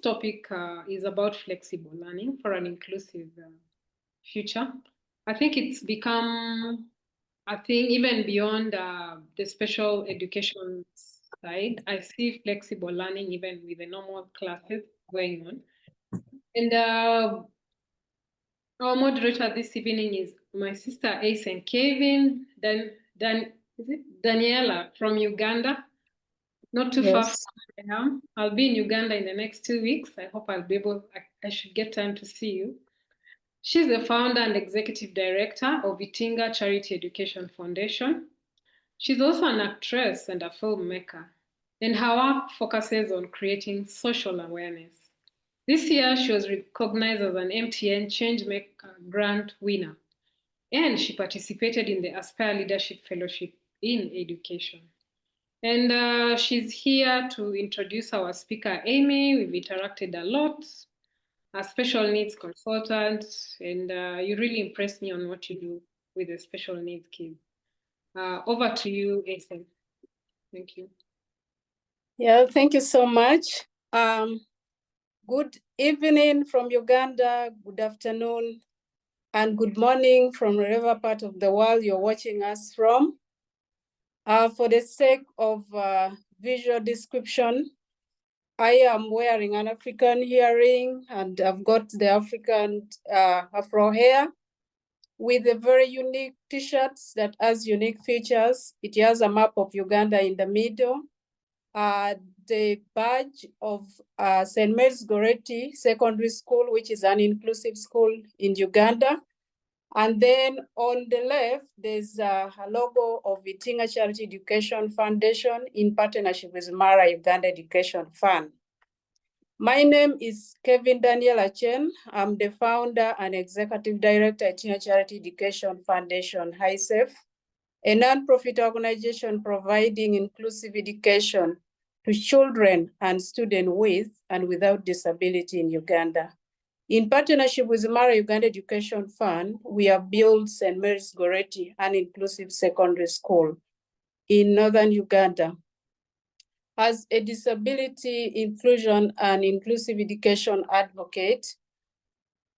topic is about flexible learning for an inclusive future. I think it's become a thing even beyond the special education side. I see flexible learning even with the normal classes going on. And our moderator this evening is my sister Acen, Kevin, is it Daniela from Uganda, not too far from where I am. I'll be in Uganda in the next 2 weeks. I hope I'll be able, I should get time to see you. She's the founder and executive director of Itinga Charity Education Foundation. She's also an actress and a filmmaker, and her work focuses on creating social awareness. This year, she was recognized as an MTN Changemaker Grant winner, and she participated in the Aspire Leadership Fellowship in Education. And she's here to introduce our speaker, Amy. We've interacted a lot, a special needs consultant, and you really impressed me on what you do with the special needs kids. Over to you, Acen. Thank you. Yeah, thank you so much. Good evening from Uganda, good afternoon, and good morning from wherever part of the world you're watching us from. For the sake of visual description, I am wearing an African earring and I've got the African Afro hair with a very unique t-shirt that has unique features. It has a map of Uganda in the middle. The badge of St. Mary's Goretti Secondary School, which is an inclusive school in Uganda. And then on the left, there's a logo of Itinga Charity Education Foundation in partnership with Mara Uganda Education Fund. My name is Kevin Daniela Acen. I'm the founder and executive director at Itinga Charity Education Foundation, HISEF, a non-profit organization providing inclusive education to children and students with and without disability in Uganda. In partnership with the Mara Uganda Education Fund, we have built St. Mary's Goretti, an inclusive secondary school in northern Uganda. As a disability inclusion and inclusive education advocate,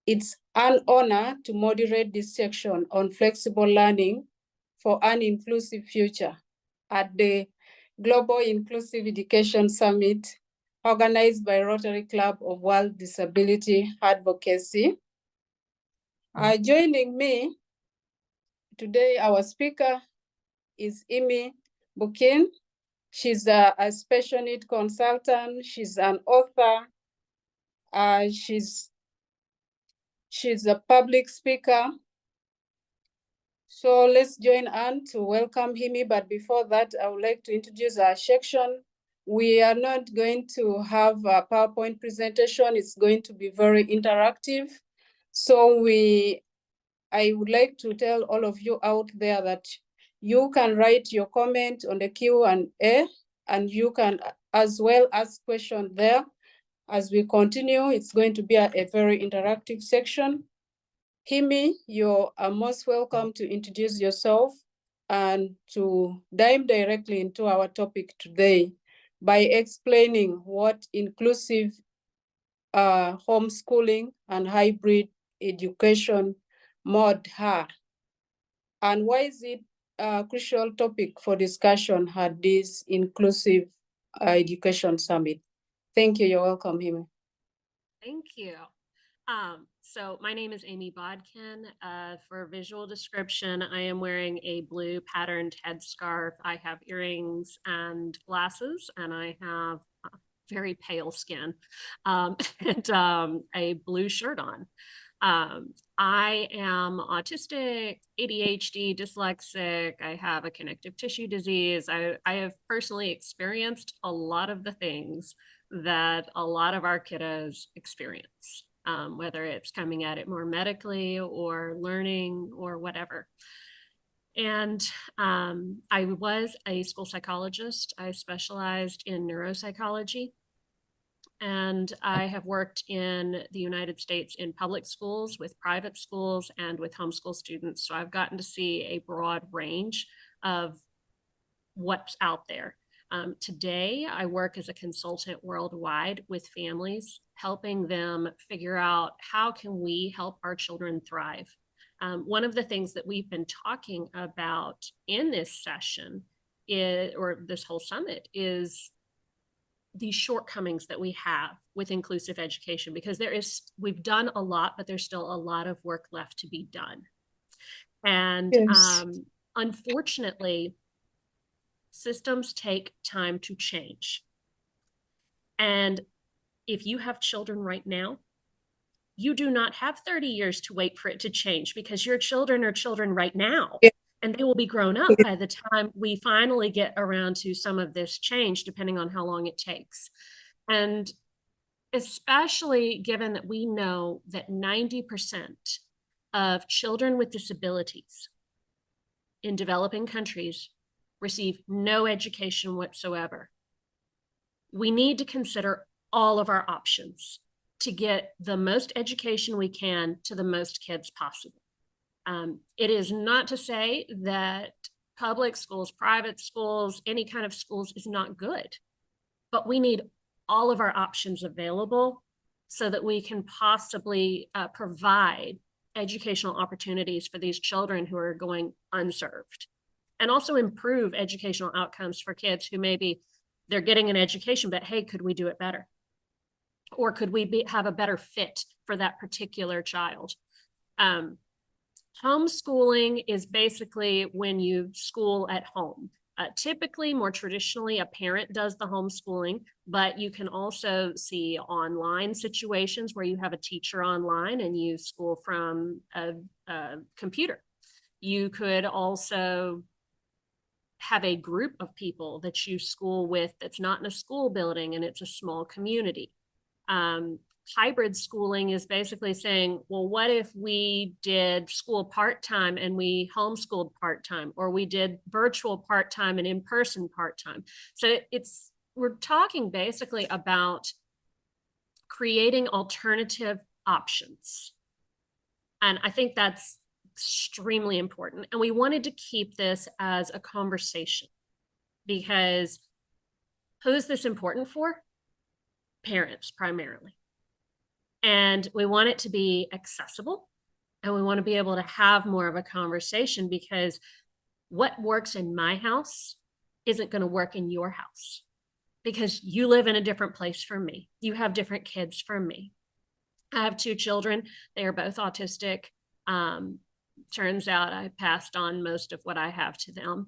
it's an honor to moderate this section on flexible learning for an inclusive future at the Global Inclusive Education Summit organized by Rotary Club of World Disability Advocacy. Joining me today, our speaker is Amy Bodkin. She's a special need consultant. She's an author. She's a public speaker. So let's join Anne to welcome Amy. But before that, I would like to introduce our section. We are not going to have a PowerPoint presentation. It's going to be very interactive. So I would like to tell all of you out there that you can write your comment on the Q&A, and you can as well ask questions there. As we continue, it's going to be a very interactive section. Amy, you are most welcome to introduce yourself and to dive directly into our topic today by explaining what inclusive homeschooling and hybrid education mod are, and why is it a crucial topic for discussion at this inclusive education summit. Thank you. You're welcome, Amy. Thank you. So my name is Amy Bodkin. For visual description, I am wearing a blue patterned headscarf. I have earrings and glasses, and I have very pale skin and a blue shirt on. I am autistic, ADHD, dyslexic. I have a connective tissue disease. I have personally experienced a lot of the things that a lot of our kiddos experience, whether it's coming at it more medically or learning or whatever. And I was a school psychologist. I specialized in neuropsychology. And I have worked in the United States in public schools, with private schools, and with homeschool students. So I've gotten to see a broad range of what's out there. Today, I work as a consultant worldwide with families, helping them figure out how can we help our children thrive. One of the things that we've been talking about in this session or this whole summit is these shortcomings that we have with inclusive education, because we've done a lot, but there's still a lot of work left to be done. And Yes. Unfortunately, systems take time to change. And if you have children right now, you do not have 30 years to wait for it to change, because your children are children right now. Yeah. And they will be grown up by the time we finally get around to some of this change, depending on how long it takes. And especially given that we know that 90% of children with disabilities in developing countries receive no education whatsoever. We need to consider all of our options to get the most education we can to the most kids possible. It is not to say that public schools, private schools, any kind of schools is not good, but we need all of our options available so that we can possibly provide educational opportunities for these children who are going unserved, and also improve educational outcomes for kids who maybe they're getting an education, but hey, could we do it better? Or could we have a better fit for that particular child? Homeschooling is basically when you school at home. Typically, more traditionally, a parent does the homeschooling, but you can also see online situations where you have a teacher online and you school from a computer. You could also have a group of people that you school with that's not in a school building and it's a small community. Hybrid schooling is basically saying, well, what if we did school part-time and we homeschooled part-time, or we did virtual part-time and in-person part-time? So we're talking basically about creating alternative options. And I think that's extremely important. And we wanted to keep this as a conversation, because who's this important for? Parents primarily. And we want it to be accessible, and we want to be able to have more of a conversation, because what works in my house isn't going to work in your house, because you live in a different place from me. You have different kids from me. I have 2 children. They are both autistic. Turns out I passed on most of what I have to them.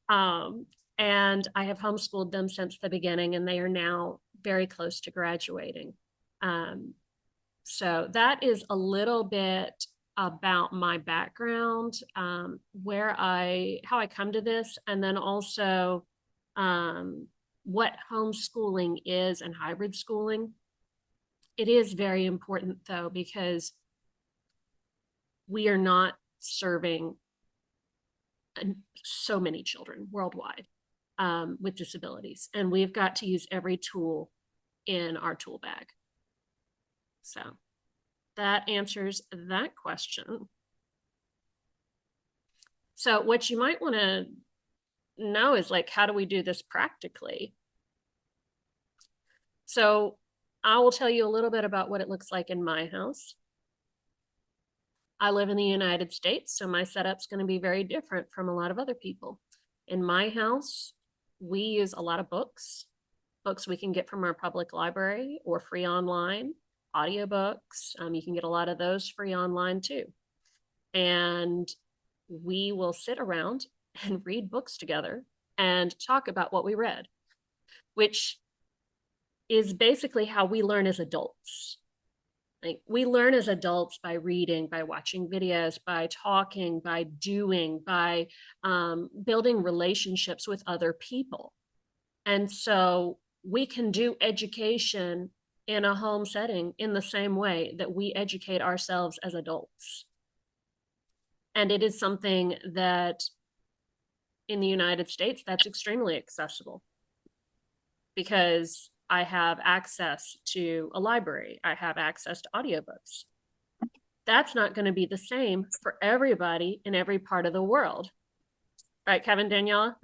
And I have homeschooled them since the beginning, and they are now very close to graduating. So that is a little bit about my background, how I come to this, and then also what homeschooling is and hybrid schooling. It is very important, though, because we are not serving so many children worldwide with disabilities, and we've got to use every tool in our tool bag. So that answers that question. So what you might want to know is, like, how do we do this practically? So I will tell you a little bit about what it looks like in my house. I live in the United States, so my setup's going to be very different from a lot of other people. In my house, we use a lot of books we can get from our public library or free online. Audiobooks, you can get a lot of those free online too. And we will sit around and read books together and talk about what we read, which is basically how we learn as adults. Like, we learn as adults by reading, by watching videos, by talking, by doing, by building relationships with other people. And so we can do education in a home setting in the same way that we educate ourselves as adults. And it is something that in the United States, that's extremely accessible, because I have access to a library. I have access to audiobooks. That's not going to be the same for everybody in every part of the world. Right, Kevin, Daniela?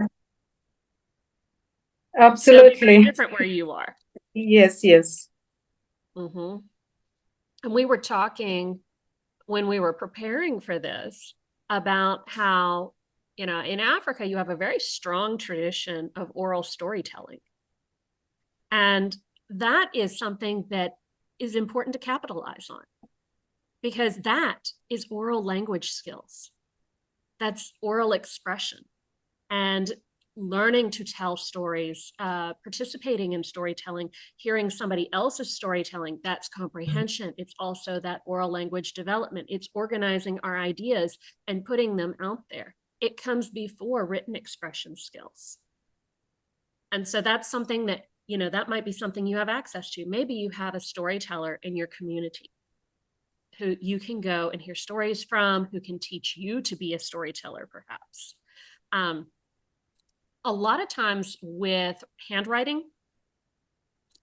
Absolutely. Different where you are. Yes, yes. Mm-hmm. And we were talking when we were preparing for this about how, in Africa, you have a very strong tradition of oral storytelling. And that is something that is important to capitalize on, because that is oral language skills. That's oral expression. And learning to tell stories, participating in storytelling, hearing somebody else's storytelling, that's comprehension. It's also that oral language development. It's organizing our ideas and putting them out there. It comes before written expression skills. And so that's something that, that might be something you have access to. Maybe you have a storyteller in your community who you can go and hear stories from, who can teach you to be a storyteller, perhaps. A lot of times with handwriting,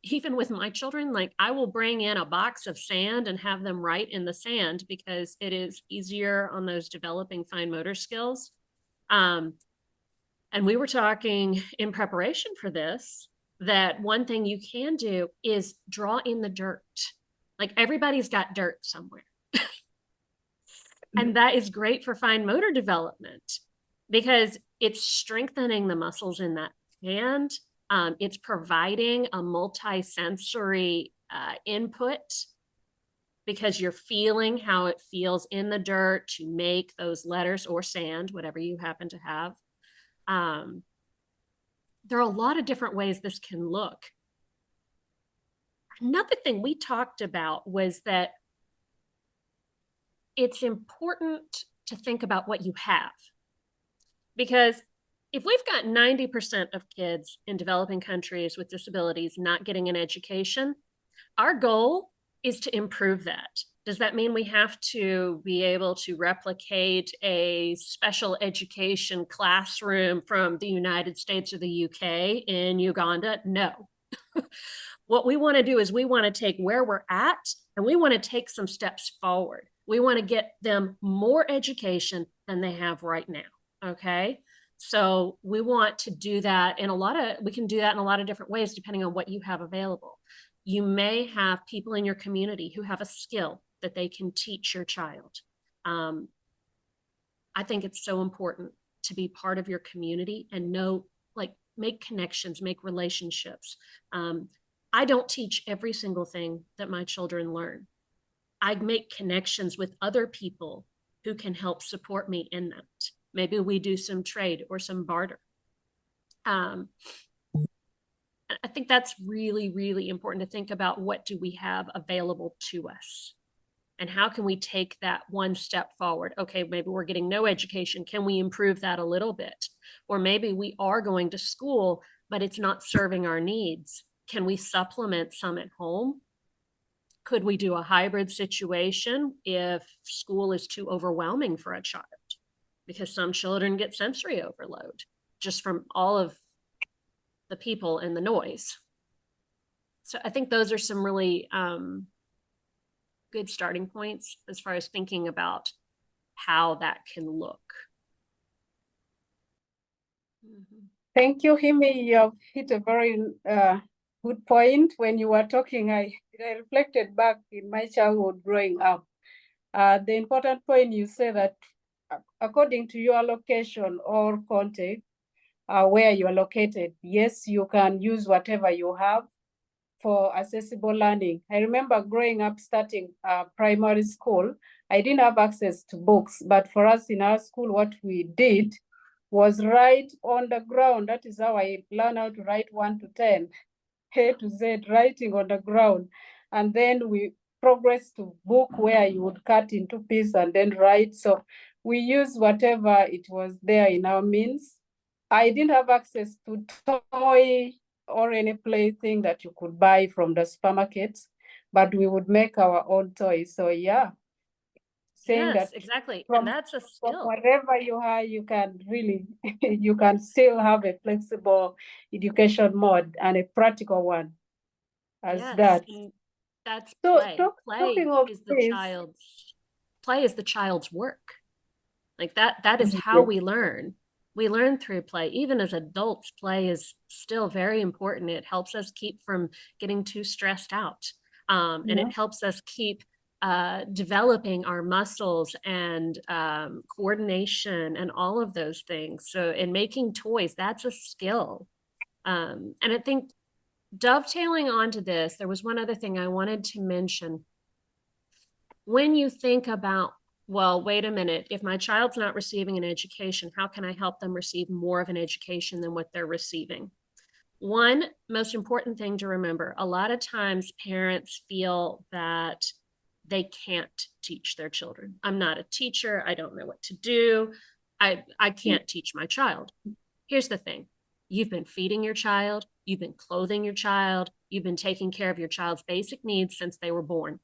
even with my children, like I will bring in a box of sand and have them write in the sand because it is easier on those developing fine motor skills. And we were talking in preparation for this, that one thing you can do is draw in the dirt. Like everybody's got dirt somewhere. And that is great for fine motor development because it's strengthening the muscles in that hand. It's providing a multi-sensory input because you're feeling how it feels in the dirt to make those letters or sand, whatever you happen to have. There are a lot of different ways this can look. Another thing we talked about was that it's important to think about what you have. Because if we've got 90% of kids in developing countries with disabilities not getting an education, our goal is to improve that. Does that mean we have to be able to replicate a special education classroom from the United States or the UK in Uganda? No. What we want to do is we want to take where we're at and we want to take some steps forward. We want to get them more education than they have right now. Okay. So we want to do that we can do that in a lot of different ways, depending on what you have available. You may have people in your community who have a skill that they can teach your child. I think it's so important to be part of your community and make connections, make relationships. I don't teach every single thing that my children learn. I make connections with other people who can help support me in that. Maybe we do some trade or some barter. I think that's really, really important to think about. What do we have available to us? And how can we take that one step forward? Okay, maybe we're getting no education. Can we improve that a little bit? Or maybe we are going to school, but it's not serving our needs. Can we supplement some at home? Could we do a hybrid situation if school is too overwhelming for a child? Because some children get sensory overload just from all of the people and the noise. So I think those are some really good starting points as far as thinking about how that can look. Mm-hmm. Thank you, Himi. You have hit a very good point. When you were talking, I reflected back in my childhood growing up. The important point you say that according to your location or context, where you are located, yes, you can use whatever you have for accessible learning. I remember growing up, starting primary school, I didn't have access to books, but for us in our school, what we did was write on the ground. That is how I learned how to write 1 to 10, A to Z, writing on the ground. And then we progressed to book where you would cut into pieces and then write. So we used whatever it was there in our means. I didn't have access to toy or any plaything that you could buy from the supermarkets, but we would make our own toys. So yeah, saying yes, that exactly. from, and that's a from skill. wherever you are, you can really, you can still have a flexible education mode and a practical one as Yes, that. and that's So play. talking of Is this, play is the child's work. Like that is how we learn. We learn through play. Even as adults, play is still very important. It helps us keep from getting too stressed out. And it helps us keep developing our muscles and coordination and all of those things. So in making toys, that's a skill. And I think dovetailing onto this, there was one other thing I wanted to mention. When you think about, well, wait a minute, if my child's not receiving an education, how can I help them receive more of an education than what they're receiving? One most important thing to remember, a lot of times parents feel that they can't teach their children. I'm not a teacher. I don't know what to do. I can't teach my child. Here's the thing. You've been feeding your child. You've been clothing your child. You've been taking care of your child's basic needs since they were born.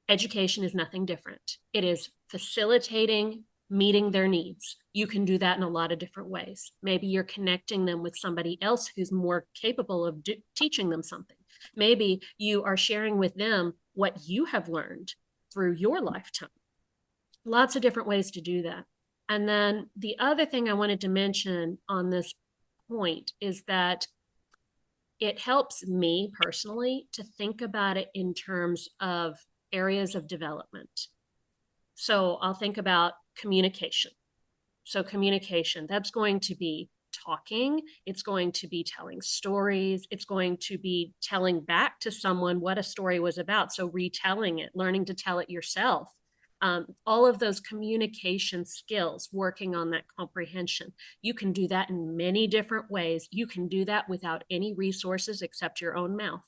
Education is nothing different. It is facilitating meeting their needs. You can do that in a lot of different ways. Maybe you're connecting them with somebody else who's more capable of teaching them something. Maybe you are sharing with them what you have learned through your lifetime. Lots of different ways to do that. And then the other thing I wanted to mention on this point is that it helps me personally to think about it in terms of areas of development. So I'll think about communication. So communication, that's going to be talking. It's going to be telling stories. It's going to be telling back to someone what a story was about. So retelling it, learning to tell it yourself. All of those communication skills, working on that comprehension. You can do that in many different ways. You can do that without any resources except your own mouth.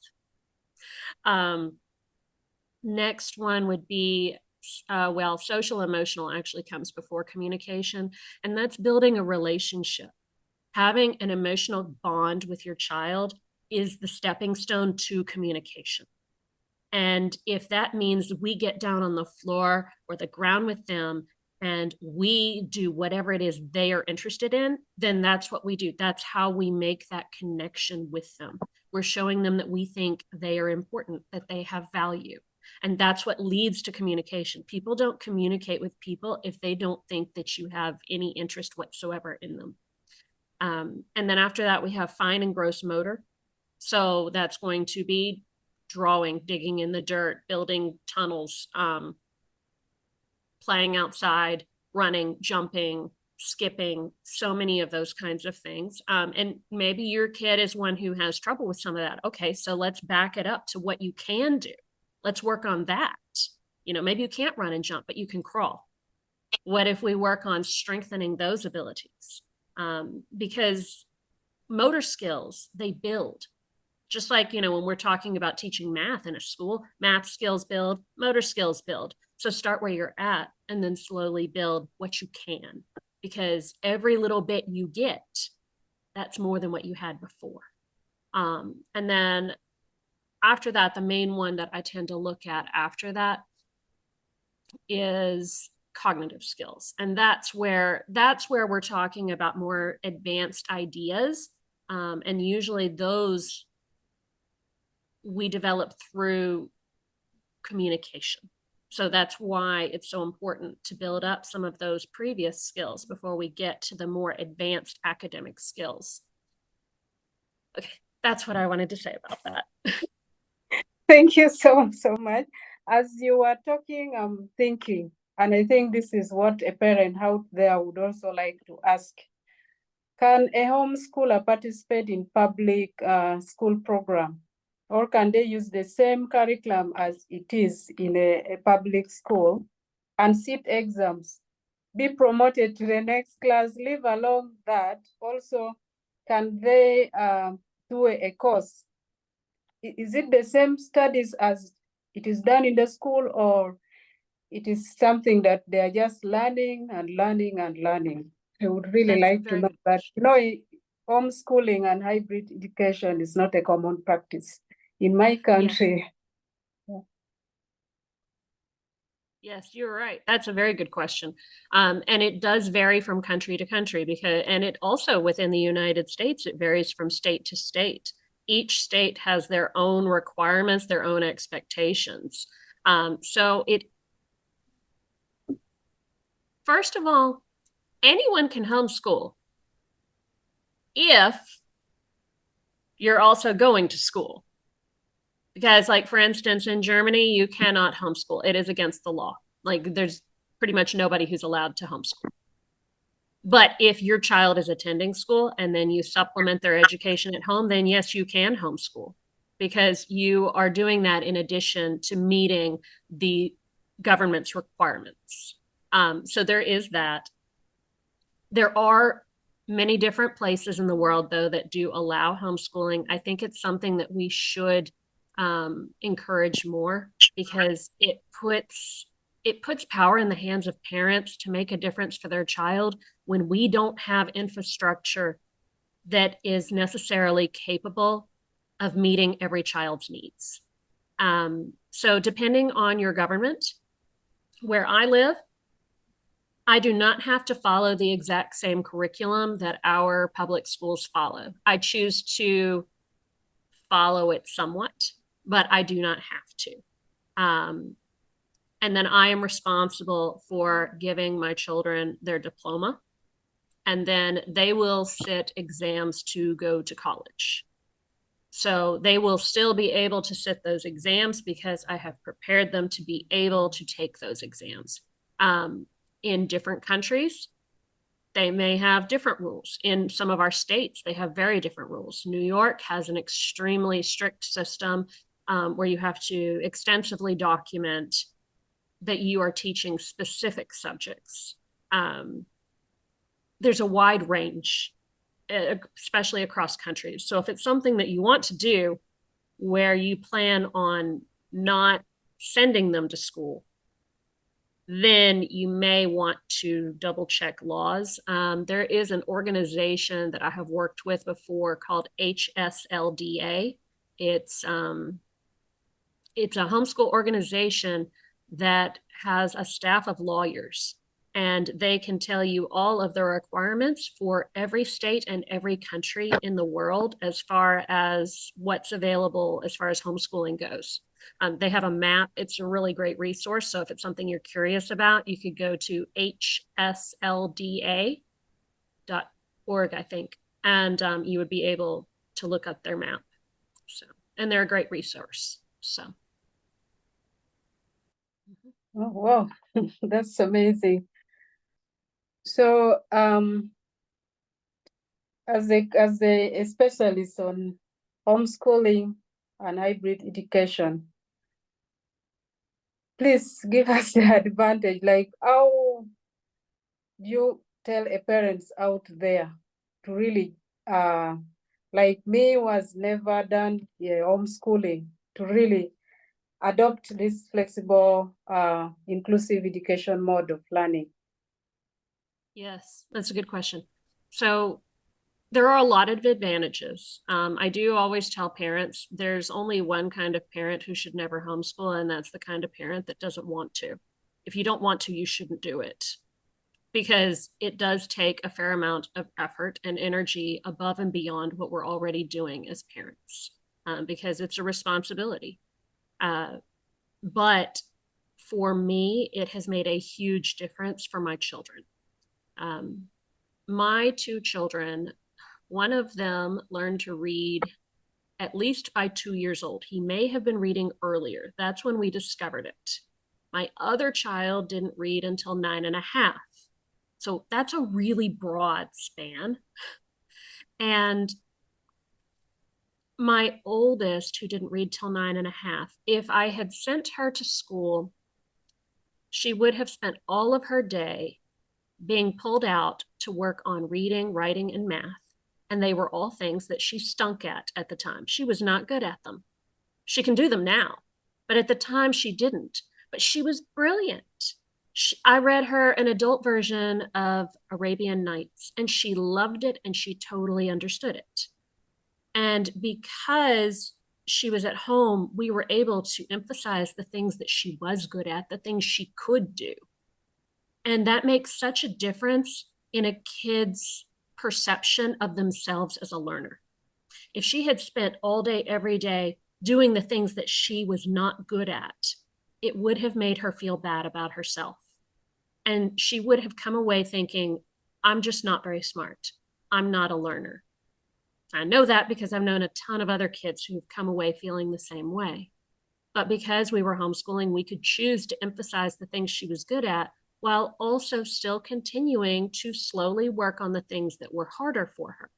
Next one would be, well, social emotional actually comes before communication, and that's building a relationship. Having an emotional bond with your child is the stepping stone to communication. And if that means we get down on the floor or the ground with them and we do whatever it is they are interested in, then that's what we do. That's how we make that connection with them. We're showing them that we think they are important, that they have value. And that's what leads to communication. People don't communicate with people if they don't think that you have any interest whatsoever in them. And then after that, we have fine and gross motor. So that's going to be drawing, digging in the dirt, building tunnels, playing outside, running, jumping, skipping, so many of those kinds of things. And maybe your kid is one who has trouble with some of that. Okay, so let's back it up to what you can do. Let's work on that. You know, maybe you can't run and jump, but you can crawl. What if we work on strengthening those abilities? Because motor skills, they build. Just like, you know, when we're talking about teaching math in a school, math skills build, motor skills build. So start where you're at and then slowly build what you can, because every little bit you get, that's more than what you had before. And then after that, the main one that I tend to look at after that is cognitive skills. And that's where we're talking about more advanced ideas. And usually those we develop through communication. So that's why it's so important to build up some of those previous skills before we get to the more advanced academic skills. Okay, that's what I wanted to say about that. Thank you so much. As you were talking, I'm thinking, and I think this is what a parent out there would also like to ask. Can a homeschooler participate in public school program? Or can they use the same curriculum as it is in a public school and sit exams, be promoted to the next class, leave alone that? Also, can they do a course? Is it the same studies as it is done in the school, or it is something that they are just learning and learning and learning? I would really like to know that. You know, homeschooling and hybrid education is not a common practice in my country. Yes, you're right. That's a very good question. And it does vary from country to country, and it also within the United States, it varies from state to state. Each state has their own requirements, their own expectations. So first of all, anyone can homeschool if you're also going to school. Because, like, for instance, in Germany, you cannot homeschool. It is against the law. Like, there's pretty much nobody who's allowed to homeschool. But if your child is attending school and then you supplement their education at home, then yes, you can homeschool, because you are doing that in addition to meeting the government's requirements. So there is that. There are many different places in the world, though, that do allow homeschooling. I think it's something that we should encourage more, because it puts power in the hands of parents to make a difference for their child when we don't have infrastructure that is necessarily capable of meeting every child's needs. So depending on your government, where I live, I do not have to follow the exact same curriculum that our public schools follow. I choose to follow it somewhat, but I do not have to. And then I am responsible for giving my children their diploma, and then they will sit exams to go to college. So they will still be able to sit those exams because I have prepared them to be able to take those exams. In different countries, they may have different rules. In some of our states, they have very different rules. New York has an extremely strict system where you have to extensively document that you are teaching specific subjects. There's a wide range, especially across countries. So if it's something that you want to do where you plan on not sending them to school, then you may want to double check laws. There is an organization that I have worked with before called HSLDA. It's a homeschool organization that has a staff of lawyers, and they can tell you all of the requirements for every state and every country in the world as far as what's available as far as homeschooling goes. They have a map. It's a really great resource. So if it's something you're curious about, you could go to hslda.org, I think, and you would be able to look up their map. So, and they're a great resource. So. Oh, wow, that's amazing. So, as a specialist on homeschooling and hybrid education, please give us the advantage. Like, how do you tell a parents out there to really, like me, was never done homeschooling, to really adopt this flexible, inclusive education mode of learning? Yes, that's a good question. So there are a lot of advantages. I do always tell parents there's only one kind of parent who should never homeschool, and that's the kind of parent that doesn't want to. If you don't want to, you shouldn't do it, because it does take a fair amount of effort and energy above and beyond what we're already doing as parents, because it's a responsibility. But for me, it has made a huge difference for my children. My two children, one of them learned to read at least by 2 years old. He may have been reading earlier. That's when we discovered it. My other child didn't read until 9.5. So that's a really broad span. And my oldest, who didn't read till 9.5, if I had sent her to school, she would have spent all of her day being pulled out to work on reading, writing, and math. And they were all things that she stunk at the time. She was not good at them. She can do them now, but at the time she didn't. But she was brilliant. I read her an adult version of Arabian Nights, and she loved it, and she totally understood it. And because she was at home, we were able to emphasize the things that she was good at, the things she could do. And that makes such a difference in a kid's perception of themselves as a learner. If she had spent all day, every day doing the things that she was not good at, it would have made her feel bad about herself. And she would have come away thinking, I'm just not very smart. I'm not a learner. I know that because I've known a ton of other kids who've come away feeling the same way. But because we were homeschooling, we could choose to emphasize the things she was good at while also still continuing to slowly work on the things that were harder for her.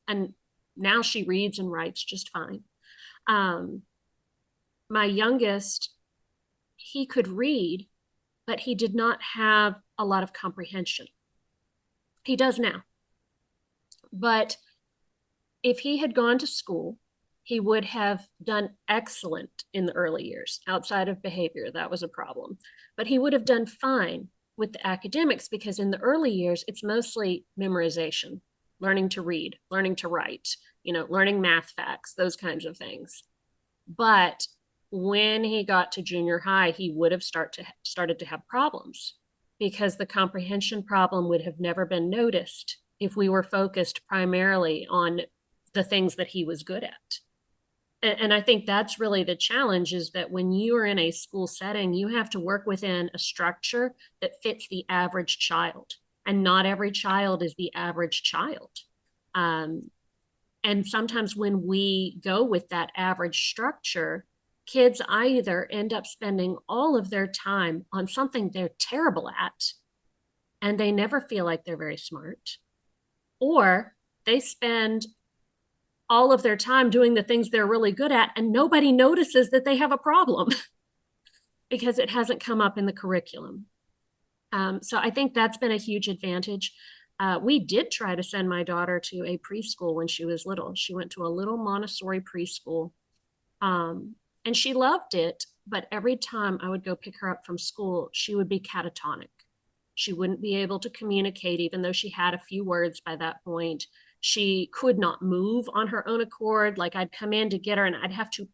And now she reads and writes just fine. My youngest, he could read, but he did not have a lot of comprehension. He does now. But if he had gone to school, he would have done excellent in the early years. Outside of behavior, that was a problem. But he would have done fine with the academics, because in the early years, it's mostly memorization, learning to read, learning to write, learning math facts, those kinds of things. But when he got to junior high, he would have started to have problems, because the comprehension problem would have never been noticed if we were focused primarily on the things that he was good at. And I think that's really the challenge, is that when you are in a school setting, you have to work within a structure that fits the average child. And not every child is the average child. And sometimes when we go with that average structure, kids either end up spending all of their time on something they're terrible at, and they never feel like they're very smart, or they spend all of their time doing the things they're really good at, and nobody notices that they have a problem because it hasn't come up in the curriculum. So I think that's been a huge advantage. We did try to send my daughter to a preschool when she was little. She went to a little Montessori preschool, and she loved it. But every time I would go pick her up from school, she would be catatonic. She wouldn't be able to communicate, even though she had a few words by that point. She could not move on her own accord. Like, I'd come in to get her and I'd have to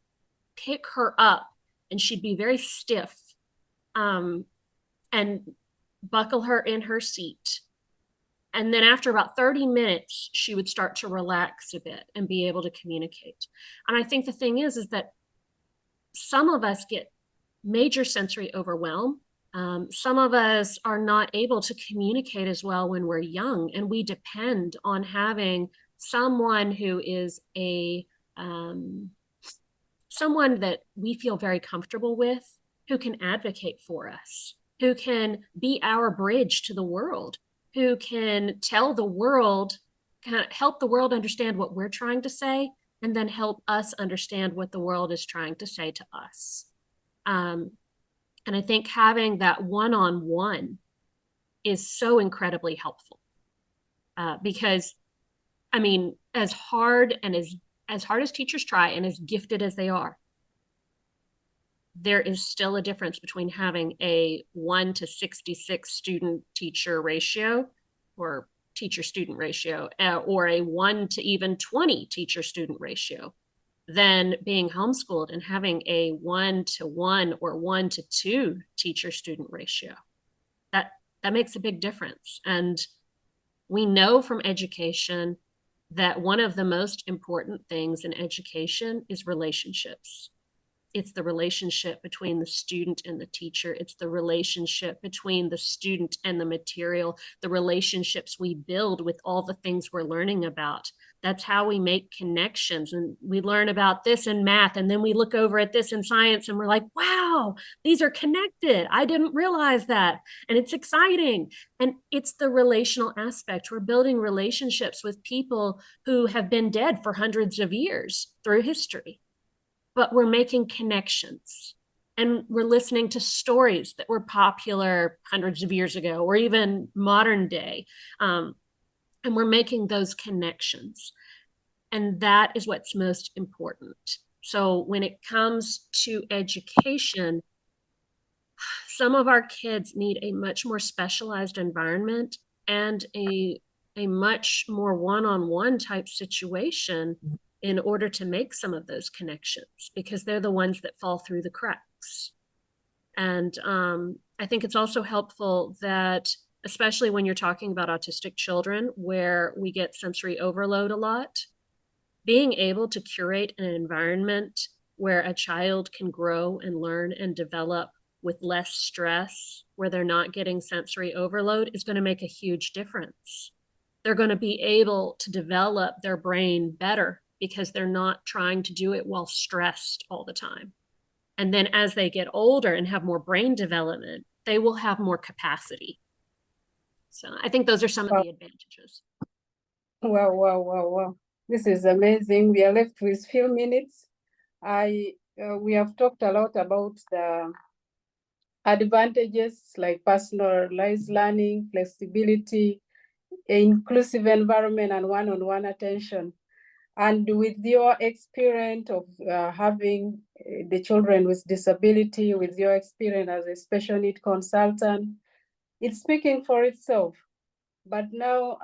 pick her up, and she'd be very stiff, and buckle her in her seat. And then after about 30 minutes, she would start to relax a bit and be able to communicate. And I think the thing is that some of us get major sensory overwhelm. Some of us are not able to communicate as well when we're young, and we depend on having someone who is someone that we feel very comfortable with, who can advocate for us, who can be our bridge to the world, who can tell the world, kind of help the world understand what we're trying to say, and then help us understand what the world is trying to say to us. And I think having that one-on-one is so incredibly helpful, because, I mean, as hard as teachers try, and as gifted as they are, there is still a difference between having a 1 to 66 student-teacher ratio, or teacher-student ratio, or a 1 to even 20 teacher-student ratio, than being homeschooled and having a 1-to-1 or 1-to-2 teacher-student ratio. That makes a big difference. And we know from education that one of the most important things in education is relationships. It's the relationship between the student and the teacher. It's the relationship between the student and the material, the relationships we build with all the things we're learning about. That's how we make connections. And we learn about this in math, and then we look over at this in science, and we're like, wow, these are connected. I didn't realize that. And it's exciting. And it's the relational aspect. We're building relationships with people who have been dead for hundreds of years through history. But we're making connections, and we're listening to stories that were popular hundreds of years ago, or even modern day. And we're making those connections. And that is what's most important. So when it comes to education, some of our kids need a much more specialized environment and a much more one-on-one type situation in order to make some of those connections, because they're the ones that fall through the cracks. And I think it's also helpful that, especially when you're talking about autistic children, where we get sensory overload a lot, being able to curate an environment where a child can grow and learn and develop with less stress, where they're not getting sensory overload is going to make a huge difference. They're going to be able to develop their brain better because they're not trying to do it while stressed all the time. And then as they get older and have more brain development, they will have more capacity. So I think those are some of the advantages. Wow, wow, wow, wow. This is amazing. We are left with few minutes. We have talked a lot about the advantages like personalized learning, flexibility, inclusive environment, and one-on-one attention. And with your experience of having the children with disability, with your experience as a special need consultant, it's speaking for itself. But now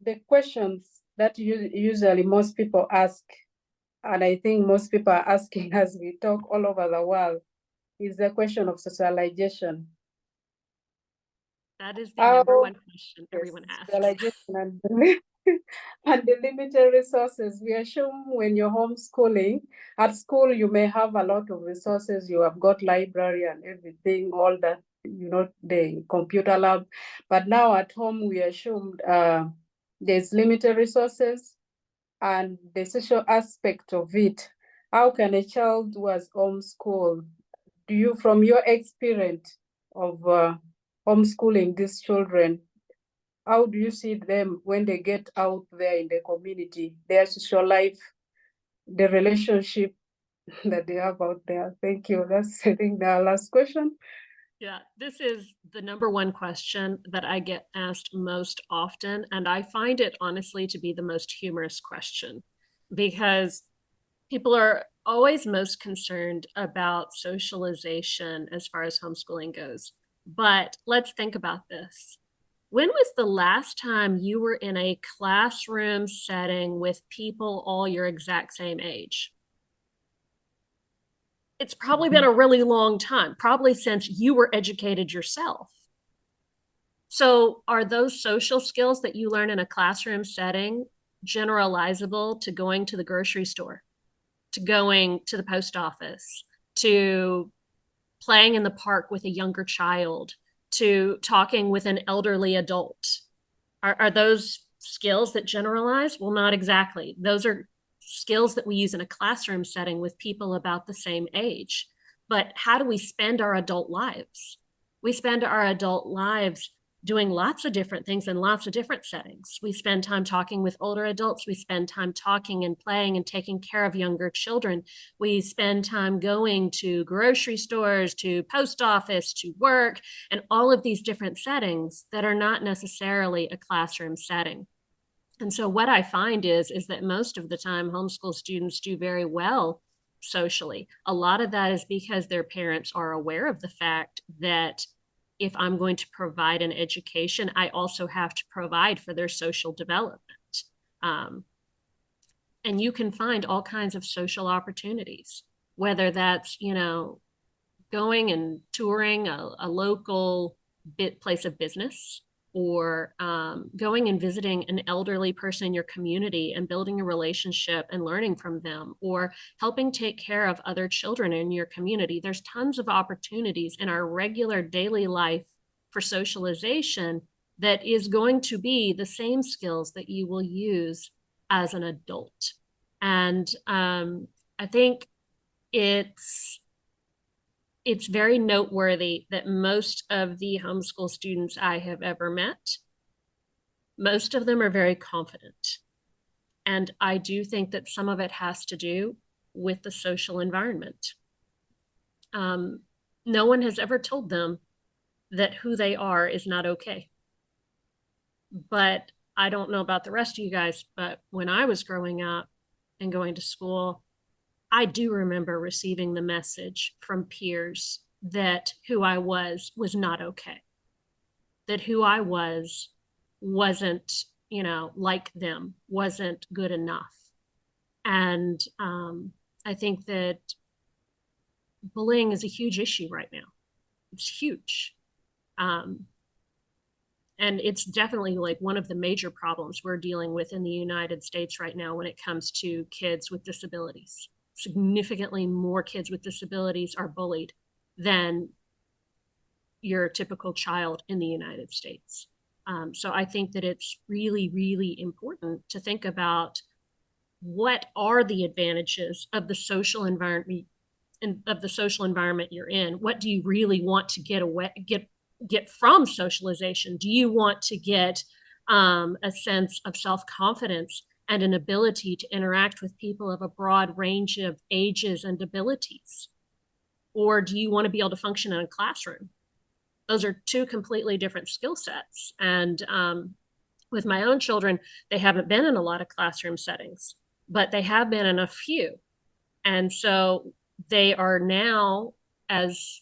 the questions that usually most people ask, and I think most people are asking as we talk all over the world, is the question of socialization. That is the number one question everyone asks. Socialization and the limited resources. We assume when you're homeschooling, at school you may have a lot of resources. You have got library and everything, all that, the computer lab. But now at home, we assume there's limited resources and the social aspect of it. How can a child who was homeschooled, do you, from your experience of homeschooling these children, how do you see them when they get out there in the community, their social life, the relationship that they have out there? Thank you. That's, I think, the last question. Yeah, this is the number one question that I get asked most often. And I find it honestly to be the most humorous question because people are always most concerned about socialization as far as homeschooling goes. But let's think about this. When was the last time you were in a classroom setting with people all your exact same age? It's probably been a really long time, probably since you were educated yourself. So are those social skills that you learn in a classroom setting generalizable to going to the grocery store, to going to the post office, to playing in the park with a younger child, to talking with an elderly adult? Are those skills that generalize? Well, not exactly. Those are skills that we use in a classroom setting with people about the same age. But how do we spend our adult lives? We spend our adult lives doing lots of different things in lots of different settings. We spend time talking with older adults. We spend time talking and playing and taking care of younger children. We spend time going to grocery stores, to post office, to work, and all of these different settings that are not necessarily a classroom setting. And so what I find is that most of the time homeschool students do very well socially. A lot of that is because their parents are aware of the fact that if I'm going to provide an education, I also have to provide for their social development. And you can find all kinds of social opportunities, whether that's, going and touring a local place of business, or going and visiting an elderly person in your community and building a relationship and learning from them, or helping take care of other children in your community. There's tons of opportunities in our regular daily life for socialization that is going to be the same skills that you will use as an adult. And I think it's very noteworthy that most of the homeschool students I have ever met, most of them are very confident. And I do think that some of it has to do with the social environment. No one has ever told them that who they are is not okay. But I don't know about the rest of you guys, but when I was growing up and going to school, I do remember receiving the message from peers that who I was not okay, that who I wasn't, like them, wasn't good enough. And I think that bullying is a huge issue right now. It's huge. And it's definitely like one of the major problems we're dealing with in the United States right now when it comes to kids with disabilities. Significantly more kids with disabilities are bullied than your typical child in the United States. So I think that it's really, really important to think about what are the advantages of the social environment you're in. What do you really want to get from socialization? Do you want to get a sense of self-confidence and an ability to interact with people of a broad range of ages and abilities? Or do you want to be able to function in a classroom? Those are two completely different skill sets. And with my own children, they haven't been in a lot of classroom settings, but they have been in a few. And so they are now, as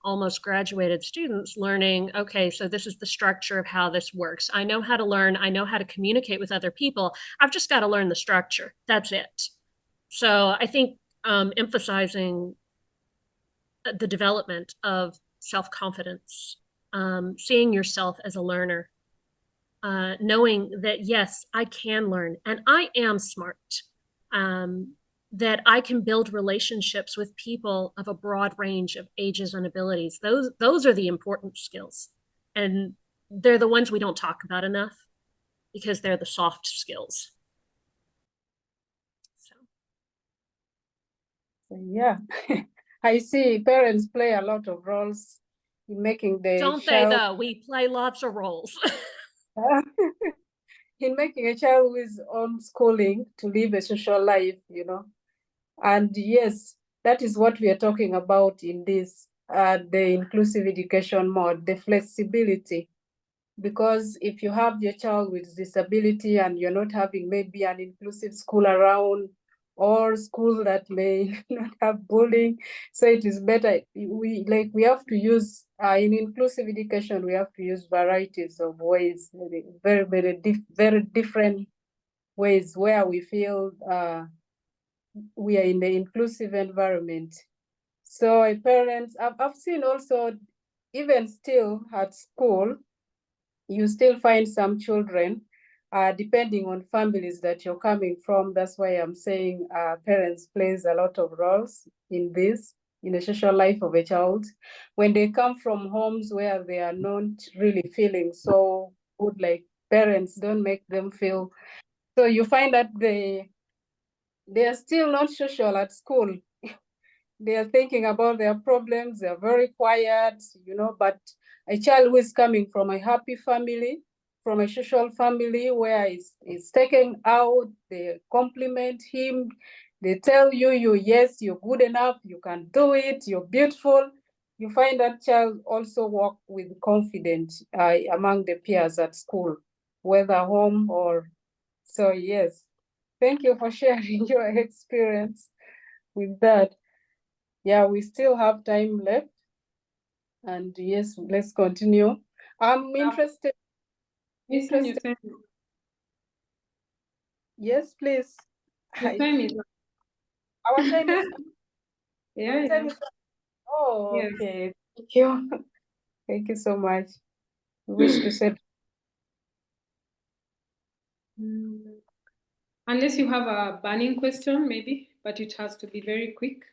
almost graduated students, learning, okay, so this is the structure of how this works. I know how to learn. I know how to communicate with other people. I've just got to learn the structure. That's it. So I think emphasizing the development of self-confidence, seeing yourself as a learner, knowing that, yes, I can learn and I am smart, that I can build relationships with people of a broad range of ages and abilities. Those are the important skills. And they're the ones we don't talk about enough because they're the soft skills. So yeah, I see parents play a lot of roles in making the Don't child. they though? We play lots of roles. In making a child who is homeschooling to live a social life, you know. And yes, that is what we are talking about in this, the inclusive education mode, the flexibility. Because if you have your child with disability and you're not having maybe an inclusive school around, or school that may not have bullying, so it is better, we have to use, in inclusive education, we have to use varieties of ways, very different ways where we feel we are in the inclusive environment. So parents, I've seen also, even still at school, you still find some children, depending on families that you're coming from. That's why I'm saying parents plays a lot of roles in this, in the social life of a child. When they come from homes where they are not really feeling so good, like parents don't make them feel, so you find that they are still not social at school. They are thinking about their problems, they're very quiet, you know, but a child who is coming from a happy family, from a social family where he's taken out, they compliment him, they tell you, yes, you're good enough, you can do it, you're beautiful. You find that child also walk with confidence among the peers at school, whether home or, so yes. Thank you for sharing your experience with that. Yeah, we still have time left. And yes, let's continue. I'm interested. Your time. Yes, please. Your time is up. Our time is up. Yeah, Time is up. Oh, yes. okay. Thank you. Thank you so much. We wish to say. Unless you have a burning question, maybe, but it has to be very quick.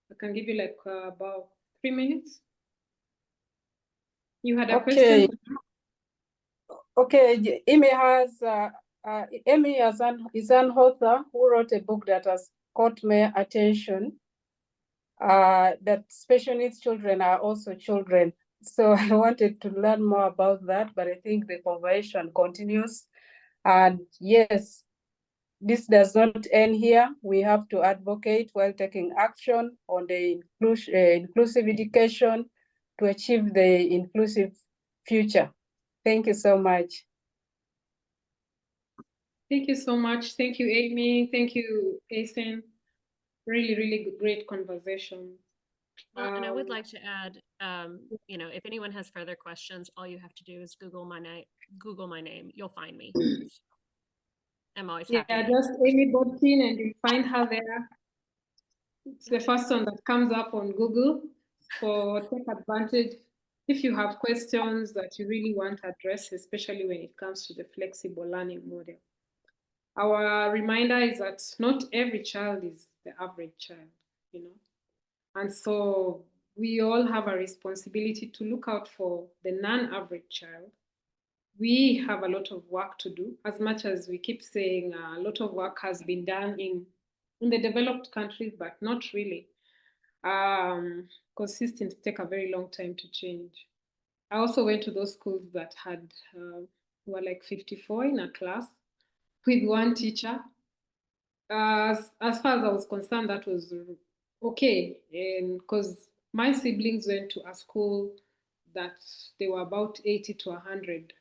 I can give you like about 3 minutes. You had a question? Okay, Amy is an author who wrote a book that has caught my attention. That special needs children are also children. So I wanted to learn more about that, but I think the conversation continues. And yes, this does not end here. We have to advocate while taking action on the inclusive education to achieve the inclusive future. Thank you so much. Thank you so much. Thank you, Amy. Thank you, Acen. Really, really great conversation. And I would like to add, you know, if anyone has further questions, all you have to do is Google my name. You'll find me. I'm always happy. Yeah, just Amy Bodkin and you'll find her there. It's the first one that comes up on Google. So take advantage if you have questions that you really want to address, especially when it comes to the flexible learning model. Our reminder is that not every child is the average child, you know. And so we all have a responsibility to look out for the non-average child. We have a lot of work to do. As much as we keep saying a lot of work has been done in the developed countries, but not really, because systems take a very long time to change. I also went to those schools that had were like 54 in a class with one teacher. As far as I was concerned, that was okay, and because my siblings went to a school that they were about 80 to 100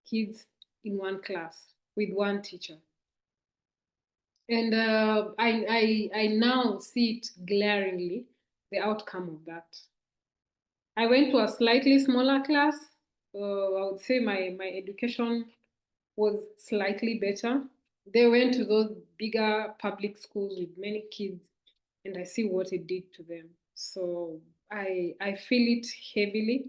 kids in one class with one teacher. And I now see it glaringly, the outcome of that. I went to a slightly smaller class. I would say my education was slightly better. They went to those bigger public schools with many kids, and I see what it did to them. So I feel it heavily.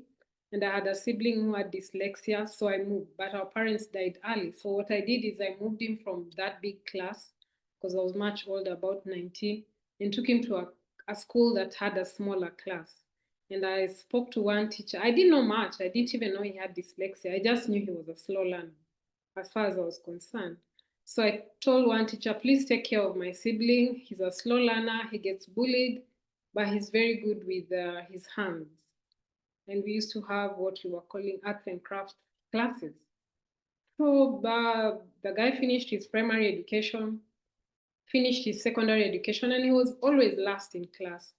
And I had a sibling who had dyslexia, so I moved. But our parents died early. So what I did is I moved him from that big class, because I was much older, about 19, and took him to a school that had a smaller class. And I spoke to one teacher. I didn't know much. I didn't even know he had dyslexia. I just knew he was a slow learner, as far as I was concerned. So I told one teacher, please take care of my sibling. He's a slow learner. He gets bullied, but he's very good with his hands. And we used to have what we were calling arts and crafts classes. So the guy finished his primary education, finished his secondary education, and he was always last in class.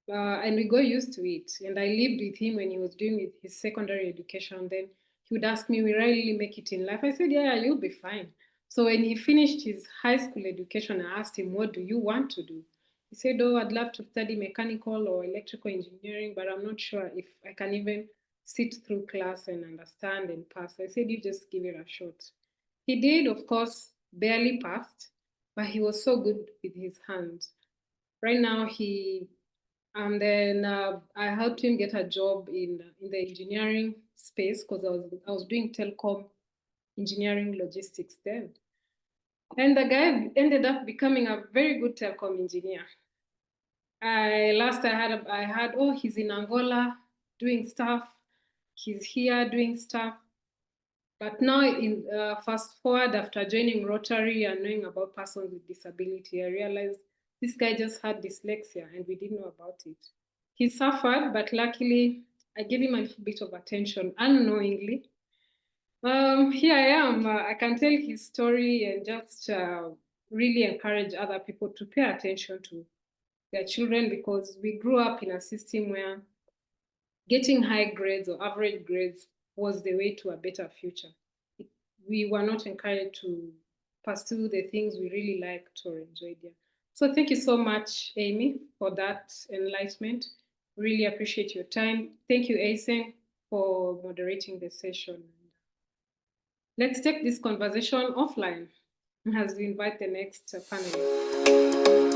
And we got used to it. And I lived with him when he was doing his secondary education. Then he would ask me, will I really make it in life? I said, yeah, you'll be fine. So when he finished his high school education, I asked him, what do you want to do? He said, oh, I'd love to study mechanical or electrical engineering, but I'm not sure if I can even sit through class and understand and pass. I said, you just give it a shot. He did, of course, barely passed, but he was so good with his hands. Right now, and then I helped him get a job in the engineering space, because I was doing telecom engineering logistics then. And the guy ended up becoming a very good telecom engineer. I had, oh, he's in Angola doing stuff. He's here doing stuff. But now, in fast forward, after joining Rotary and knowing about persons with disability, I realized this guy just had dyslexia and we didn't know about it. He suffered, but luckily I gave him a bit of attention unknowingly. Here I am. I can tell his story and just really encourage other people to pay attention to their children, because we grew up in a system where getting high grades or average grades was the way to a better future. We were not encouraged to pursue the things we really liked or enjoyed. Yeah. So thank you so much, Amy, for that enlightenment. Really appreciate your time. Thank you, Acen, for moderating the session. Let's take this conversation offline as we invite the next panelist.